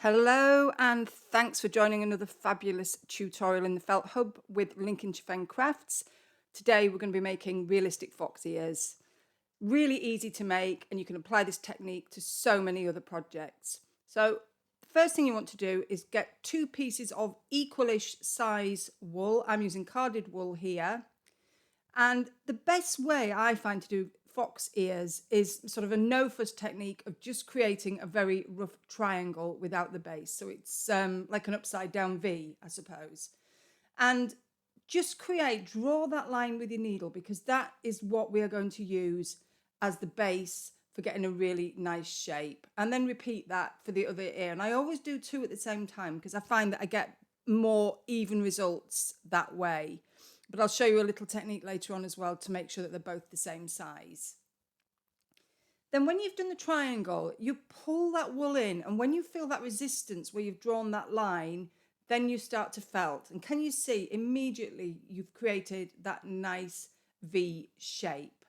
Hello and thanks for joining another fabulous tutorial in the Felt Hub with Lincoln Chifeng Crafts. Today we're going to be making realistic fox ears. Really easy to make, and you can apply this technique to so many other projects. So the first thing you want to do is get 2 pieces of equalish size wool. I'm using carded wool here. And the best way I find to do fox ears is sort of a no-fuss technique of just creating a very rough triangle without the base. So it's like an upside down V, I suppose. And just draw that line with your needle, because that is what we are going to use as the base for getting a really nice shape. And then repeat that for the other ear. And I always do 2 at the same time because I find that I get more even results that way. But I'll show you a little technique later on as well to make sure that they're both the same size. Then when you've done the triangle, you pull that wool in, and when you feel that resistance where you've drawn that line, then you start to felt. And can you see immediately you've created that nice V shape?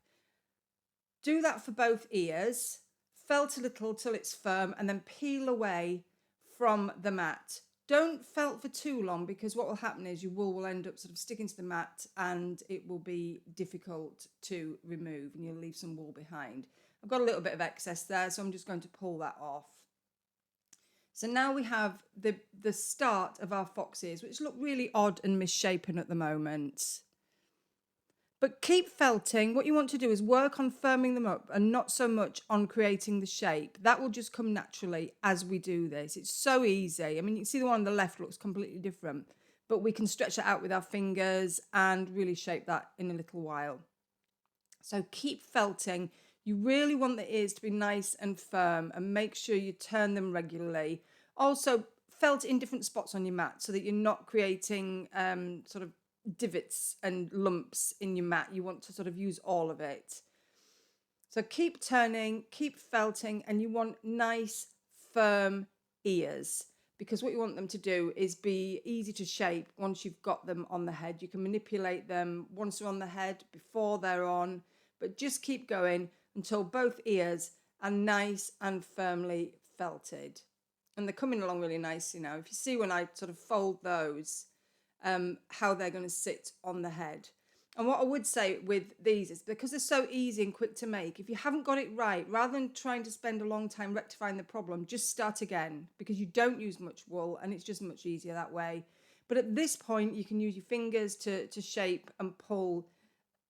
Do that for both ears, felt a little till it's firm, and then peel away from the mat. Don't felt for too long, because what will happen is your wool will end up sort of sticking to the mat and it will be difficult to remove and you'll leave some wool behind. I've got a little bit of excess there, so I'm just going to pull that off. So now we have the start of our fox ears, which look really odd and misshapen at the moment. But keep felting. What you want to do is work on firming them up and not so much on creating the shape. That will just come naturally as we do this. It's so easy. I mean, you can see the one on the left looks completely different, but we can stretch it out with our fingers and really shape that in a little while. So keep felting. You really want the ears to be nice and firm, and make sure you turn them regularly. Also, felt in different spots on your mat so that you're not creating sort of divots and lumps in your mat. You want to sort of use all of it. So keep turning, keep felting, and you want nice firm ears, because what you want them to do is be easy to shape once you've got them on the head. You can manipulate them once they're on the head, before they're on, but just keep going until both ears are nice and firmly felted. And they're coming along really nicely now. If you see when I sort of fold those, how they're going to sit on the head. And what I would say with these is, because they're so easy and quick to make, if you haven't got it right, rather than trying to spend a long time rectifying the problem, just start again, because you don't use much wool and it's just much easier that way. But at this point, you can use your fingers to shape and pull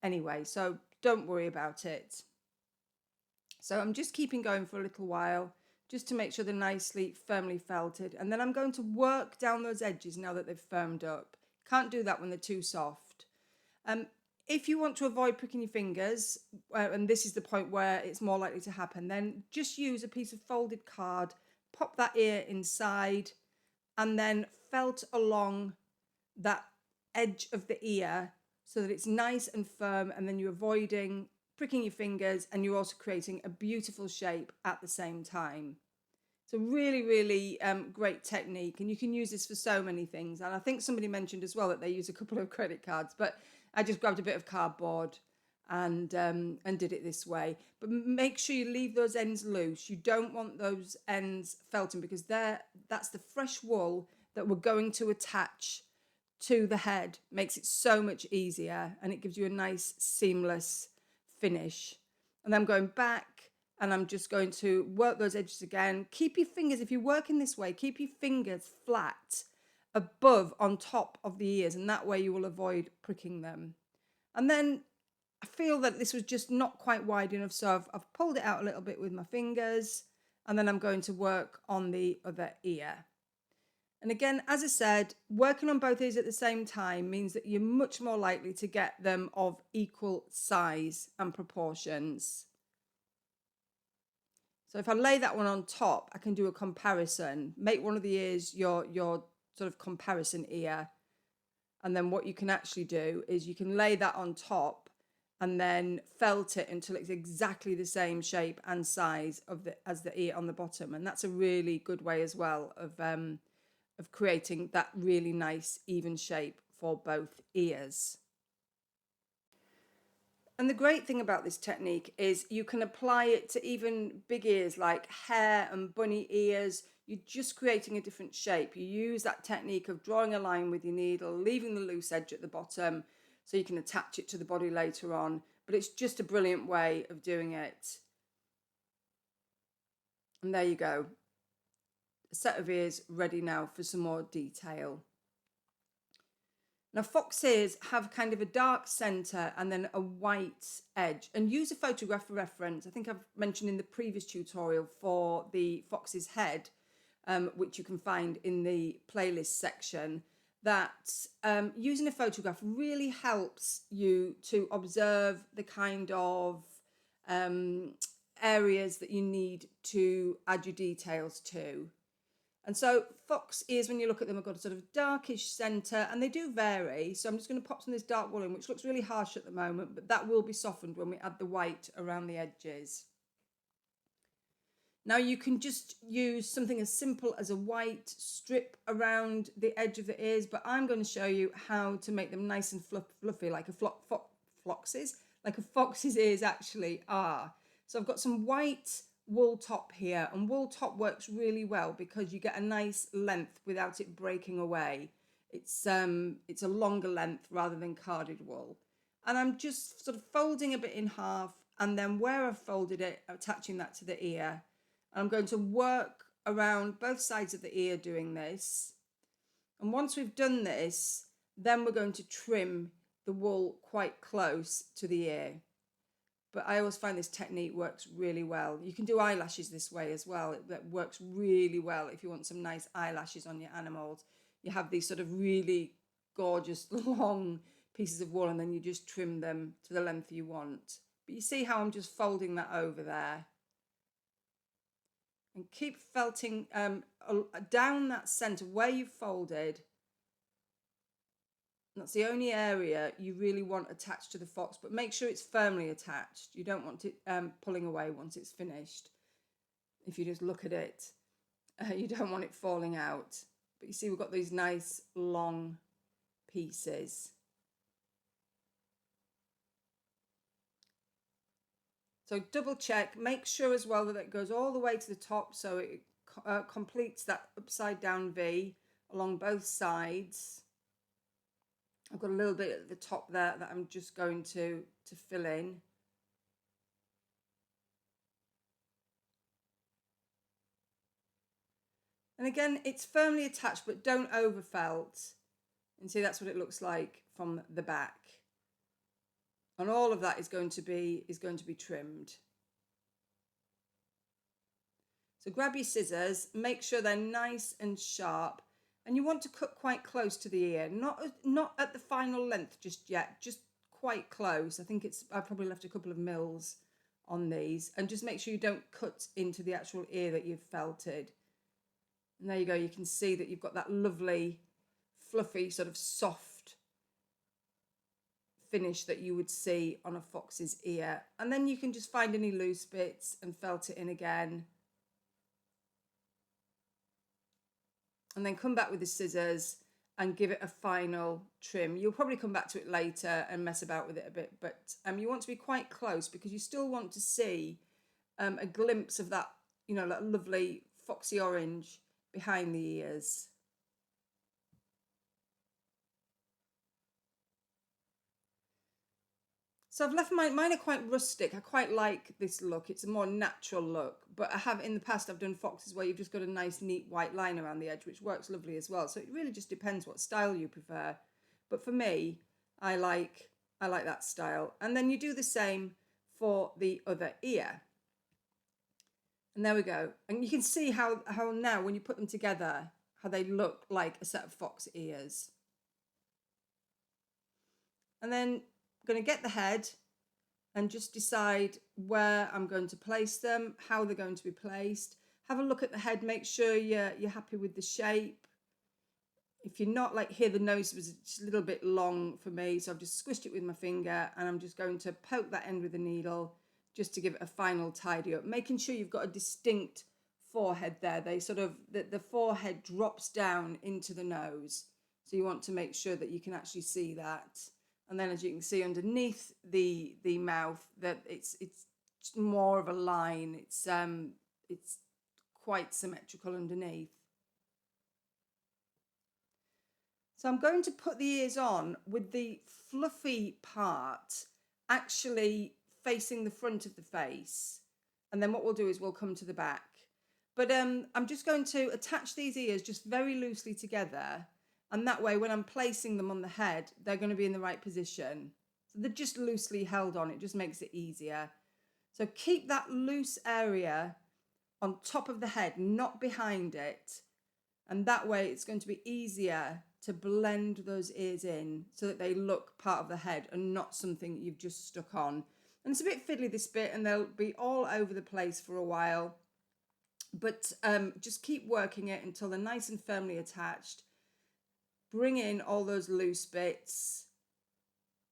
anyway, so don't worry about it. So I'm just keeping going for a little while, just to make sure they're nicely, firmly felted. And then I'm going to work down those edges now that they've firmed up. Can't do that when they're too soft. If you want to avoid pricking your fingers, and this is the point where it's more likely to happen, then just use a piece of folded card, pop that ear inside, and then felt along that edge of the ear so that it's nice and firm, and then you're avoiding pricking your fingers, and you're also creating a beautiful shape at the same time. It's a really, really great technique, and you can use this for so many things. And I think somebody mentioned as well that they use a couple of credit cards, but I just grabbed a bit of cardboard and did it this way. But make sure you leave those ends loose. You don't want those ends felting, because that's the fresh wool that we're going to attach to the head. Makes it so much easier, and it gives you a nice seamless finish. And I'm going back, and I'm just going to work those edges again. Keep your fingers, if you work in this way, keep your fingers flat above, on top of the ears, and that way you will avoid pricking them. And then I feel that this was just not quite wide enough, so I've pulled it out a little bit with my fingers, and then I'm going to work on the other ear. And again, as I said, working on both ears at the same time means that you're much more likely to get them of equal size and proportions. So if I lay that one on top, I can do a comparison. Make one of the ears your sort of comparison ear. And then what you can actually do is you can lay that on top and then felt it until it's exactly the same shape and size as the ear on the bottom. And that's a really good way as well of creating that really nice even shape for both ears. And the great thing about this technique is you can apply it to even big ears like hare and bunny ears. You're just creating a different shape. You use that technique of drawing a line with your needle, leaving the loose edge at the bottom so you can attach it to the body later on. But it's just a brilliant way of doing it. And there you go. A set of ears ready now for some more detail. Now, fox ears have kind of a dark centre and then a white edge. And use a photograph for reference. I think I've mentioned in the previous tutorial for the fox's head, which you can find in the playlist section, that using a photograph really helps you to observe the kind of areas that you need to add your details to. And so fox ears, when you look at them, have got a sort of darkish centre, and they do vary. So I'm just going to pop some of this dark wool in, which looks really harsh at the moment, but that will be softened when we add the white around the edges. Now you can just use something as simple as a white strip around the edge of the ears, but I'm going to show you how to make them nice and fluffy, like a fox's ears actually are. So I've got some white wool top here, and wool top works really well because you get a nice length without it breaking away. It's a longer length rather than carded wool. And I'm just sort of folding a bit in half, and then where I've folded it, attaching that to the ear. I'm going to work around both sides of the ear doing this. And once we've done this, then we're going to trim the wool quite close to the ear. But I always find this technique works really well. You can do eyelashes this way as well. That works really well if you want some nice eyelashes on your animals. You have these sort of really gorgeous long pieces of wool, and then you just trim them to the length you want. But you see how I'm just folding that over there. And keep felting down that centre where you've folded. That's the only area you really want attached to the fox, but make sure it's firmly attached. You don't want it pulling away once it's finished. If you just look at it, you don't want it falling out. But you see we've got these nice long pieces. So double check, make sure as well that it goes all the way to the top so it completes that upside down V along both sides. I've got a little bit at the top there that I'm just going to fill in. And again, it's firmly attached, but don't overfelt. And see, that's what it looks like from the back. And all of that is going to be trimmed. So grab your scissors, make sure they're nice and sharp. And you want to cut quite close to the ear, not at the final length just yet, just quite close. I think I've probably left a couple of mils on these, and just make sure you don't cut into the actual ear that you've felted. And there you go, you can see that you've got that lovely, fluffy, sort of soft finish that you would see on a fox's ear. And then you can just find any loose bits and felt it in again. And then come back with the scissors and give it a final trim. You'll probably come back to it later and mess about with it a bit, but you want to be quite close because you still want to see a glimpse of that, that lovely foxy orange behind the ears. So I've left mine are quite rustic. I quite like this look. It's a more natural look, but I have in the past, I've done foxes where you've just got a nice neat white line around the edge, which works lovely as well. So it really just depends what style you prefer. But for me, I like that style. And then you do the same for the other ear. And there we go. And you can see how now when you put them together, how they look like a set of fox ears. And then I'm going to get the head and just decide where I'm going to place them, how they're going to be placed. Have a look at the head, make sure you're happy with the shape. If you're not, like here, the nose was just a little bit long for me, so I've just squished it with my finger, and I'm just going to poke that end with a needle just to give it a final tidy up, making sure you've got a distinct forehead there. They sort of, the forehead drops down into the nose, so you want to make sure that you can actually see that. And then as you can see underneath the mouth, that it's more of a line. It's quite symmetrical underneath. So I'm going to put the ears on with the fluffy part actually facing the front of the face. And then what we'll do is we'll come to the back. But I'm just going to attach these ears just very loosely together. And that way, when I'm placing them on the head, they're going to be in the right position. So they're just loosely held on. It just makes it easier. So keep that loose area on top of the head, not behind it. And that way it's going to be easier to blend those ears in so that they look part of the head and not something that you've just stuck on. And it's a bit fiddly, this bit, and they'll be all over the place for a while. But just keep working it until they're nice and firmly attached. Bring in all those loose bits.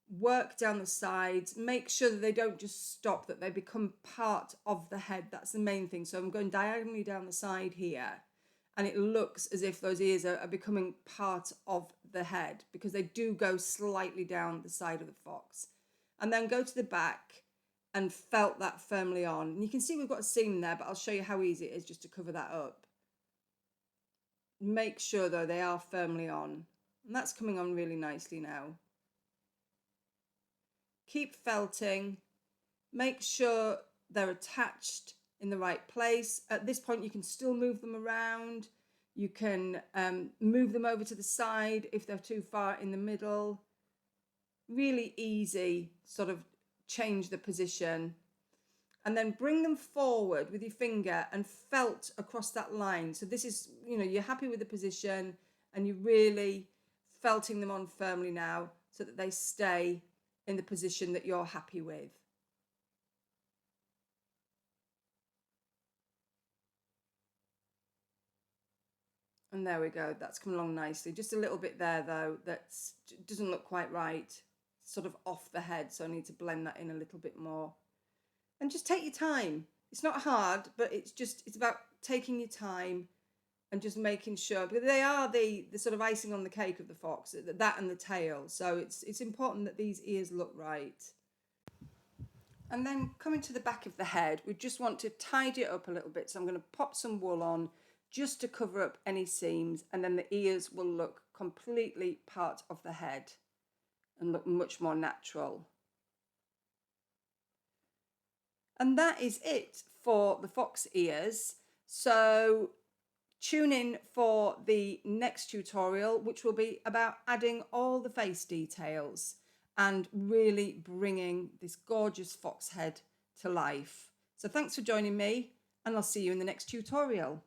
Work down the sides. Make sure that they don't just stop, that they become part of the head. That's the main thing. So I'm going diagonally down the side here. And it looks as if those ears are becoming part of the head, because they do go slightly down the side of the fox. And then go to the back and felt that firmly on. And you can see we've got a seam there, but I'll show you how easy it is just to cover that up. Make sure though they are firmly on. And that's coming on really nicely now. Keep felting. Make sure they're attached in the right place. At this point, you can still move them around. You can move them over to the side if they're too far in the middle. Really easy, sort of change the position. And then bring them forward with your finger and felt across that line. So this is, you're happy with the position and you're really felting them on firmly now so that they stay in the position that you're happy with. And there we go, that's come along nicely. Just a little bit there though, that doesn't look quite right, sort of off the head, so I need to blend that in a little bit more. And just take your time. It's not hard, but it's about taking your time and just making sure, because they are the sort of icing on the cake of the fox, that and the tail. So it's important that these ears look right. And then coming to the back of the head, we just want to tidy it up a little bit. So I'm going to pop some wool on just to cover up any seams, and then the ears will look completely part of the head and look much more natural. And that is it for the fox ears. So tune in for the next tutorial, which will be about adding all the face details and really bringing this gorgeous fox head to life. So thanks for joining me, and I'll see you in the next tutorial.